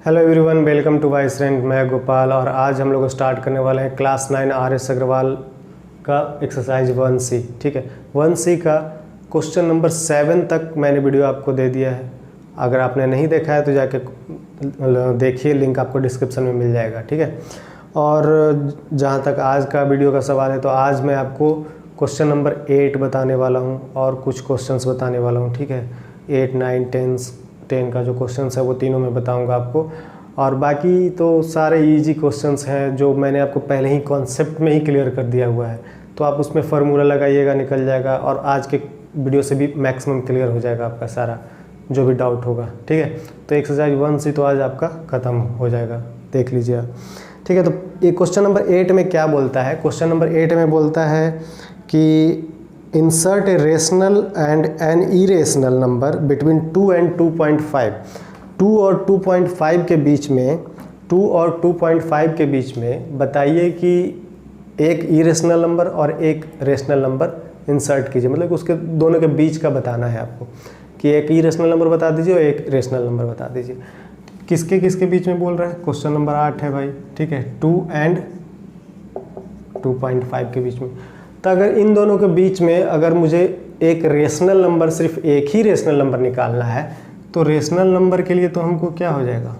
Hello everyone, welcome to vice rank. मैं गोपाल और आज हम लोग स्टार्ट करने वाले हैं क्लास 9 RS अग्रवाल का एक्सरसाइज 1C। ठीक है, 1C का क्वेश्चन नंबर 7 तक मैंने वीडियो आपको दे दिया है। अगर आपने नहीं देखा है तो जाके देखिए, लिंक आपको डिस्क्रिप्शन में मिल जाएगा। ठीक है, और जहाँ तक आज का वीडियो का सवाल है तो आज मैं आपको क्वेश्चन नंबर 8 बताने वाला हूँ और कुछ क्वेश्चंस बताने वाला हूँ। ठीक है, 8, 9, 10 का जो क्वेश्चंस है वो तीनों मैं बताऊंगा आपको, और बाकी तो सारे इजी क्वेश्चंस हैं जो मैंने आपको पहले ही कॉन्सेप्ट में ही क्लियर कर दिया हुआ है। तो आप उसमें फार्मूला लगाइएगा, निकल जाएगा, और आज के वीडियो से भी मैक्सिमम क्लियर हो जाएगा आपका सारा जो भी डाउट होगा। ठीक है, तो एक्सरसाइज 1C तो आज आपका ख़त्म हो जाएगा, देख लीजिए आप। ठीक है, तो ये क्वेश्चन नंबर 8 में क्या बोलता है? क्वेश्चन नंबर 8 में बोलता है कि insert a rational and an irrational number between 2 and 2.5। 2 और 2.5 के बीच में 2 और 2.5 के बीच में बताइए कि एक इरेशनल नंबर और एक रेशनल नंबर इंसर्ट कीजिए। मतलब उसके दोनों के बीच का बताना है आपको कि एक इरेशनल नंबर बता दीजिए और एक रेशनल नंबर बता दीजिए। किसके किसके बीच में बोल रहा है? क्वेश्चन नंबर 8 है भाई। ठीक है, 2 and 2.5 के बीच में। तो अगर इन दोनों के बीच में अगर मुझे एक रेशनल नंबर, सिर्फ एक ही रेशनल नंबर निकालना है, तो रेशनल नंबर के लिए तो हमको क्या हो जाएगा?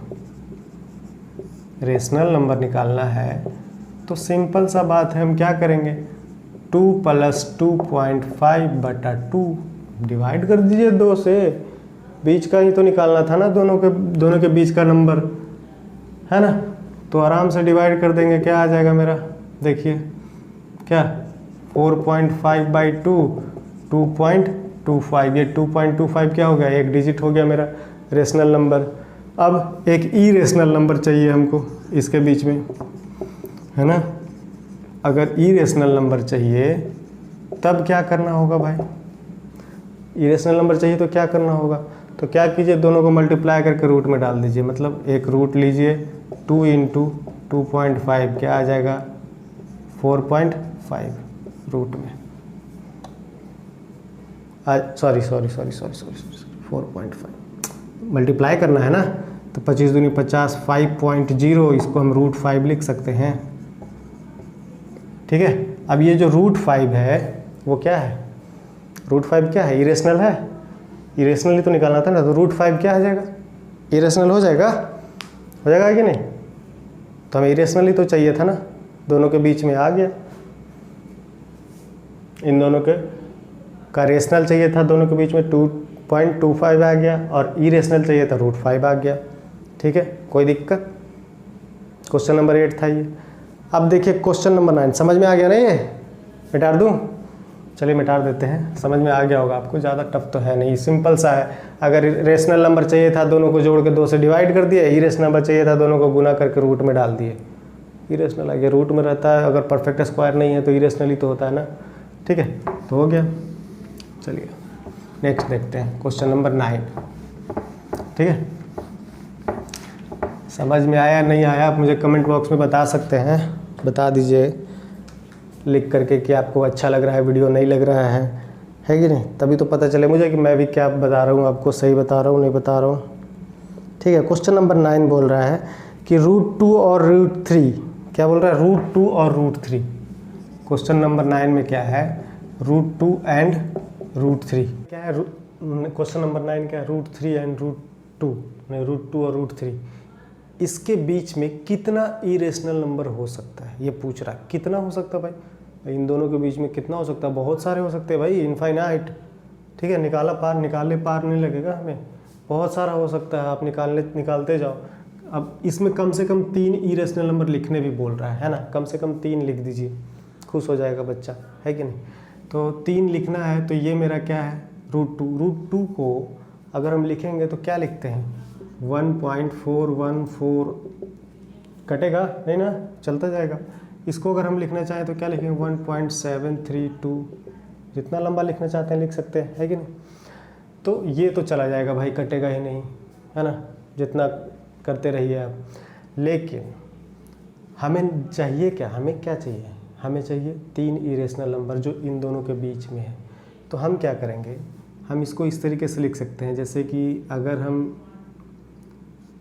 रेशनल नंबर निकालना है तो सिंपल सा बात है, हम क्या करेंगे? 2 + 2.5/2 डिवाइड कर दीजिए 2 से। बीच का ही तो निकालना था ना, दोनों के बीच का नंबर है ना। तो आराम से डिवाइड कर देंगे, क्या आ जाएगा मेरा? देखिए क्या, 4.5/2 2.25। ये 2.25 क्या हो गया? एक डिजिट हो गया मेरा रेशनल नंबर। अब एक ई रेशनल नंबर चाहिए हमको इसके बीच में, है ना। अगर ई रेशनल नंबर चाहिए तब क्या करना होगा भाई? ई रेशनल नंबर चाहिए तो क्या करना होगा? तो क्या कीजिए, दोनों को मल्टीप्लाई करके रूट में डाल दीजिए। मतलब एक रूट लीजिए, 2 × 2.5 क्या आ जाएगा? 4.5 रूट में। सॉरी 4.5 मल्टीप्लाई करना है ना, तो 25 दूनी 50, 5.0, इसको हम √5 लिख सकते हैं। ठीक है, अब ये जो √5 है वो क्या है? √5 क्या है? इरेशनल है। इरेशनल ही तो निकालना था ना, तो √5 क्या आ जाएगा? इरेशनल हो जाएगा कि नहीं? तो हमें इरेशनल ही तो चाहिए था ना, दोनों के बीच में आ गया। इन दोनों का रेशनल चाहिए था, दोनों के बीच में 2.25 आ गया, और इरेशनल चाहिए था √5 आ गया। ठीक है, कोई दिक्कत? क्वेश्चन नंबर 8 था ये। अब देखिए क्वेश्चन नंबर 9, समझ में आ गया ना? ये मिटा दूँ? चलिए मिटा देते हैं, समझ में आ गया होगा आपको। ज़्यादा टफ तो है नहीं, सिंपल सा है। अगर रेशनल नंबर चाहिए था, दोनों को जोड़ के 2 से डिवाइड कर दिया। इरेशनल नंबर चाहिए था, दोनों को गुना करके रूट में डाल दिए। इरेशनल आगे रूट में रहता है, अगर परफेक्ट स्क्वायर नहीं है तो इरेशनल ही तो होता है ना। ठीक है, तो हो गया। चलिए नेक्स्ट देखते हैं, क्वेश्चन नंबर 9। ठीक है, समझ में आया नहीं आया आप मुझे कमेंट बॉक्स में बता सकते हैं। बता दीजिए लिख करके कि आपको अच्छा लग रहा है वीडियो, नहीं लग रहा है कि नहीं, तभी तो पता चले मुझे कि मैं भी क्या बता रहा हूँ आपको, सही बता रहा हूँ नहीं बता रहा हूँ। ठीक है, क्वेश्चन नंबर 9 बोल रहा है कि √2 और √3, क्या बोल रहा है? √2 और √3। क्वेश्चन नंबर 9 में क्या है? √2 and √3 क्या है? क्वेश्चन नंबर 9 क्या है? √3 and √2, नहीं √2 और √3। इसके बीच में कितना इरेशनल नंबर हो सकता है, ये पूछ रहा है। कितना हो सकता है भाई? इन दोनों के बीच में कितना हो सकता है? बहुत सारे हो सकते हैं भाई, इनफाइनाइट। ठीक है, निकाले पार नहीं लगेगा हमें, बहुत सारा हो सकता है। आप निकालते जाओ। अब इसमें कम से कम 3 इरेशनल नंबर लिखने भी बोल रहा है ना। कम से कम 3 लिख दीजिए, खुश हो जाएगा बच्चा, है कि नहीं। तो 3 लिखना है, तो ये मेरा क्या है? √2। √2 को अगर हम लिखेंगे तो क्या लिखते हैं? 1.414 कटेगा नहीं ना, चलता जाएगा। इसको अगर हम लिखना चाहें तो क्या लिखेंगे? 1.732। जितना लंबा लिखना चाहते हैं लिख सकते हैं, है कि नहीं। तो ये तो चला जाएगा भाई, कटेगा ही नहीं, है ना। जितना करते रहिए आप। लेकिन हमें चाहिए क्या? हमें क्या चाहिए? हमें चाहिए 3 इरेशनल नंबर जो इन दोनों के बीच में है। तो हम क्या करेंगे? हम इसको इस तरीके से लिख सकते हैं, जैसे कि अगर हम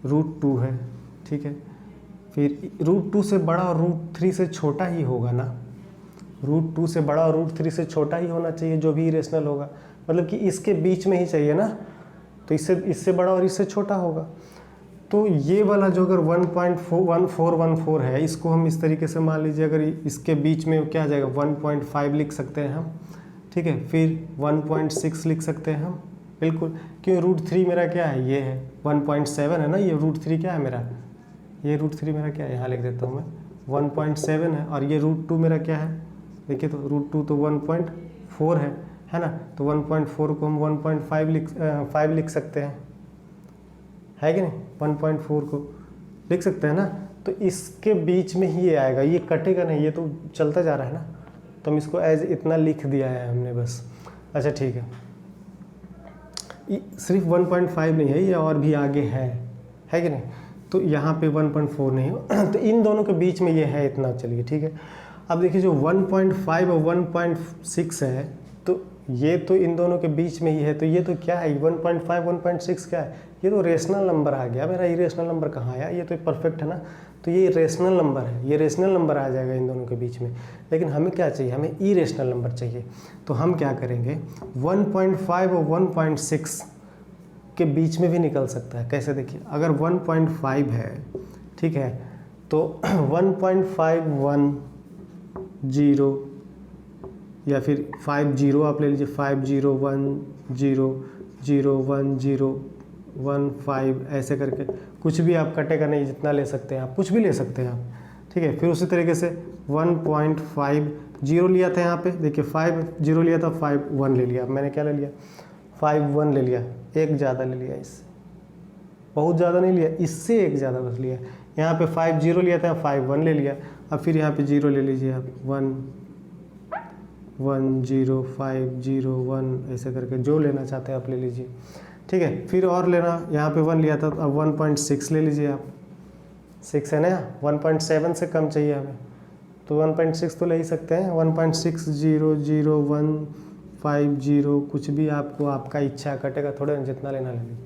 √2 है ठीक है। फिर √2 से बड़ा और √3 से छोटा ही होगा ना, √2 से बड़ा और √3 से छोटा ही होना चाहिए जो भी इरेशनल होगा, मतलब कि इसके बीच में ही चाहिए ना, तो इससे बड़ा और इससे छोटा होगा। तो ये वाला जो अगर 1.1414 है, इसको हम इस तरीके से मान लीजिए, अगर इसके बीच में क्या आ जाएगा 1.5 लिख सकते हैं हम, ठीक है। फिर 1.6 लिख सकते हैं हम, बिल्कुल, क्यों √3 मेरा क्या है, ये है 1.7 है ना, ये √3 क्या है मेरा, ये √3 मेरा क्या है, यहाँ लिख देता हूँ मैं 1.7 है, और ये √2 मेरा क्या है, देखिए तो √2 तो 1.4 है ना, तो 1.4 को हम 1.5 लिख सकते हैं, है कि नहीं, 1.4 को लिख सकते हैं ना। तो इसके बीच में ही ये आएगा, ये कटेगा नहीं, ये तो चलता जा रहा है ना, तो हम इसको एज इतना लिख दिया है हमने बस। अच्छा ठीक है, सिर्फ 1.5 नहीं है, ये और भी आगे है कि नहीं, तो यहाँ पे 1.4 नहीं हो तो इन दोनों के बीच में ये है इतना, चलिए ठीक है। अब देखिए जो 1.5 और 1.6 है, तो ये तो इन दोनों के बीच में ही है, तो ये तो क्या है 1.5 1.6 क्या है, ये तो रेशनल नंबर आ गया मेरा, इरेशनल नंबर कहाँ आया, ये तो परफेक्ट है ना, तो ये रेशनल नंबर है, ये रेशनल नंबर आ जाएगा इन दोनों के बीच में। लेकिन हमें क्या चाहिए, हमें इरेशनल नंबर चाहिए, तो हम क्या करेंगे 1.5 और 1.6 के बीच में भी निकल सकता है। कैसे, देखिए अगर 1.5 है, ठीक है, तो 1.510 या फिर 50 आप ले लीजिए, 5010010115 ऐसे करके, कुछ भी आप कटेगा नहीं, जितना ले सकते हैं आप, कुछ भी ले सकते हैं आप, ठीक है। फिर उसी तरीके से 1.50 लिया था यहाँ पे, देखिए 50 लिया था, 51 ले लिया, मैंने क्या ले लिया 51 ले लिया, एक ज़्यादा ले लिया, इससे बहुत ज़्यादा नहीं लिया, इससे एक ज़्यादा बस लिया। यहाँ पे 50 लिया था, 51 ले लिया। अब फिर यहाँ पे 0 ले लीजिए आप, 1 1 0 5 0 1 ऐसे करके जो लेना चाहते हैं आप ले लीजिए, ठीक है। फिर और लेना, यहाँ पे 1 लिया था, तो अब 1.6 ले लीजिए आप, 6 है ना, 1.7 से कम चाहिए हमें, तो 1.6 तो ले ही सकते हैं, 1.600150 कुछ भी आपको, आपका इच्छा कटेगा, थोड़ा जितना लेना ले लीजिए।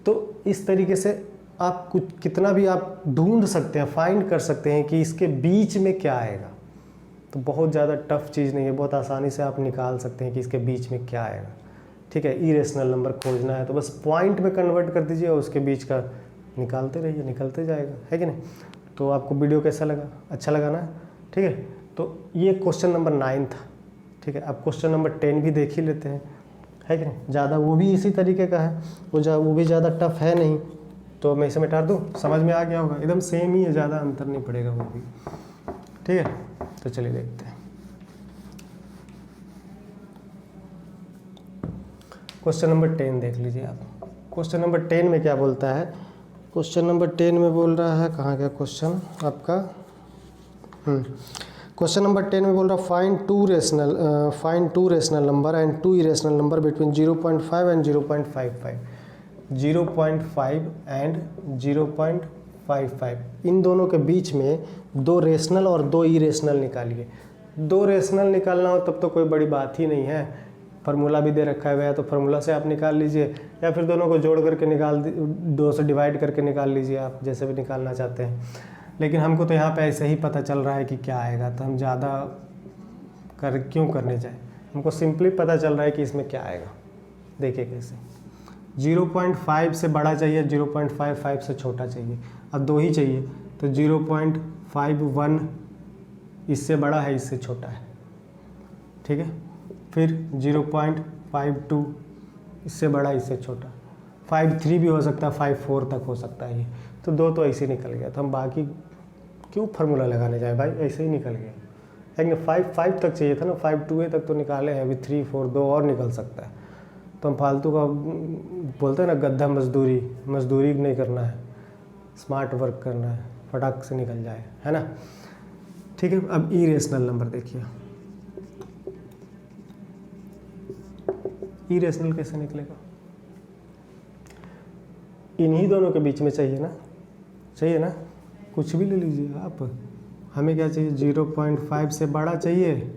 तो इस तरीके से आप कुछ कितना भी आप ढूंढ सकते हैं, फाइंड कर सकते हैं कि इसके बीच में क्या आएगा। तो बहुत ज़्यादा टफ चीज़ नहीं है, बहुत आसानी से आप निकाल सकते हैं कि इसके बीच में क्या आएगा, ठीक है। इरेशनल नंबर खोजना है तो बस पॉइंट में कन्वर्ट कर दीजिए और उसके बीच का निकालते रहिए, निकलते जाएगा, है कि नहीं। तो आपको वीडियो कैसा लगा, अच्छा लगा ना, ठीक है। तो ये क्वेश्चन नंबर 9 था, ठीक है। अब क्वेश्चन नंबर 10 भी देख ही लेते हैं, है कि नहीं, ज़्यादा वो भी इसी तरीके का है, वो भी ज़्यादा टफ है नहीं, तो मैं इसे मिटा दूँ, समझ में आ गया होगा, एकदम सेम ही है, ज़्यादा अंतर नहीं पड़ेगा वो भी, ठीक है। तो चलिए देखते हैं क्वेश्चन नंबर 10 देख लीजिए आप। क्वेश्चन नंबर 10 में क्या बोलता है, क्वेश्चन नंबर 10 में बोल रहा है, कहाँ गया क्वेश्चन आपका, क्वेश्चन नंबर 10 में बोल रहा है find two rational number and 2 irrational number between 0.5 and 0.55, 0.5 and 0.55 इन दोनों के बीच में 2 रेशनल और 2 इरेशनल निकालिए। 2 रेशनल निकालना हो तब तो कोई बड़ी बात ही नहीं है, फार्मूला भी दे रखा है, तो फार्मूला से आप निकाल लीजिए, या फिर दोनों को जोड़ करके 2 से डिवाइड करके निकाल लीजिए, आप जैसे भी निकालना चाहते हैं। लेकिन हमको तो यहाँ पे ऐसे ही पता चल रहा है कि क्या आएगा, तो हम ज़्यादा क्यों करने जाए, हमको सिंपली पता चल रहा है कि इसमें क्या आएगा। देखिए कैसे, 0.5 से बड़ा चाहिए, 0.55 से छोटा चाहिए, अब 2 ही चाहिए, तो 0.51 इससे बड़ा है, इससे छोटा है, ठीक है। फिर 0.52 इससे बड़ा, इससे छोटा, 53 भी हो सकता है, 54 तक हो सकता है ये, तो 2 तो ऐसे ही निकल गया, तो हम बाकी क्यों फार्मूला लगाने जाए भाई, ऐसे ही निकल गया। लेकिन 5 तक चाहिए था ना, 5 तक तो निकाले हैं, अभी 3 4 2 और निकल सकता है, तो हम फालतू का बोलते हैं ना, गद्दा मजदूरी नहीं करना है, स्मार्ट वर्क करना है, फटाक से निकल जाए, है ना, ठीक है। अब इरेशनल नंबर देखिए, इरेशनल कैसे निकलेगा, इन्हीं दोनों के बीच में चाहिए ना, कुछ भी ले लीजिए आप, हमें क्या चाहिए 0.5 से बड़ा चाहिए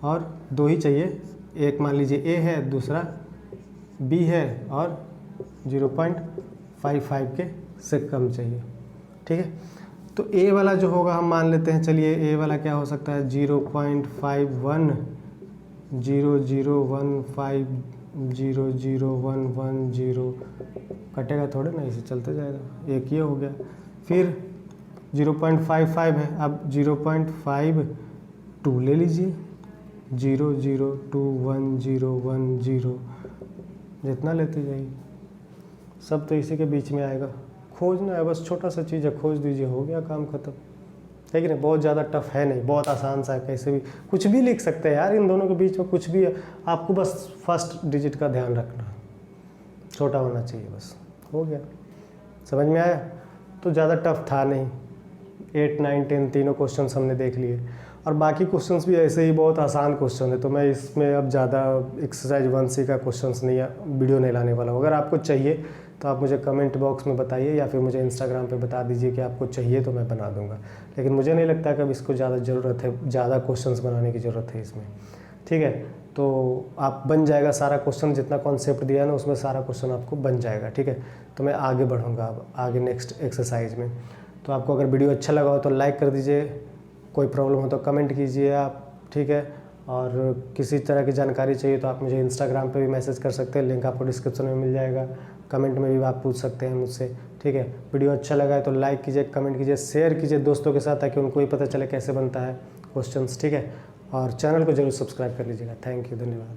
और 2 ही चाहिए, एक मान लीजिए A है, दूसरा B है, और 0.55 के से कम चाहिए, ठीक है। तो ए वाला जो होगा हम मान लेते हैं, चलिए ए वाला क्या हो सकता है 0.51 0015 00110 कटेगा थोड़े ना, इसे चलते जाएगा, एक ये हो गया। फिर 0.55 है, अब 0.52 ले लीजिए, 00211010 जितना लेते जाइए, सब तो इसी के बीच में आएगा। खोजना है बस, छोटा सा चीज़ है, खोज दीजिए, हो गया काम खत्म, है कि नहीं। बहुत ज़्यादा टफ है नहीं, बहुत आसान सा है, कैसे भी कुछ भी लिख सकते हैं यार, इन दोनों के बीच में कुछ भी है। आपको बस फर्स्ट डिजिट का ध्यान रखना है, छोटा होना चाहिए, बस हो गया। समझ में आया? तो ज़्यादा टफ था नहीं, 8, 9, 10 तीनों क्वेश्चंस हमने देख लिए, और बाकी क्वेश्चंस भी ऐसे ही बहुत आसान क्वेश्चन है। तो मैं इसमें अब ज़्यादा एक्सरसाइज 1C का क्वेश्चंस नहीं, वीडियो नहीं लाने वाला हूँ। अगर आपको चाहिए तो आप मुझे कमेंट बॉक्स में बताइए, या फिर मुझे इंस्टाग्राम पे बता दीजिए कि आपको चाहिए, तो मैं बना दूंगा। लेकिन मुझे नहीं लगता कि अब इसको ज़्यादा ज़रूरत है, ज़्यादा क्वेश्चंस बनाने की ज़रूरत है इसमें, ठीक है। तो आप बन जाएगा सारा क्वेश्चन, जितना कॉन्सेप्ट दिया है ना उसमें सारा क्वेश्चन आपको बन जाएगा, ठीक है। तो मैं आगे बढ़ूँगा अब आगे नेक्स्ट एक्सरसाइज में। तो आपको अगर वीडियो अच्छा लगा हो तो लाइक कर दीजिए, कोई प्रॉब्लम हो तो कमेंट कीजिए आप, ठीक है। और किसी तरह की जानकारी चाहिए तो आप मुझे इंस्टाग्राम पे भी मैसेज कर सकते हैं, लिंक आपको डिस्क्रिप्शन में मिल जाएगा। कमेंट में भी आप पूछ सकते हैं मुझसे, ठीक है। वीडियो अच्छा लगा है तो लाइक कीजिए, कमेंट कीजिए, शेयर कीजिए दोस्तों के साथ, ताकि उनको भी पता चले कैसे बनता है क्वेश्चंस, ठीक है। और चैनल को जरूर सब्सक्राइब कर लीजिएगा। थैंक यू, धन्यवाद।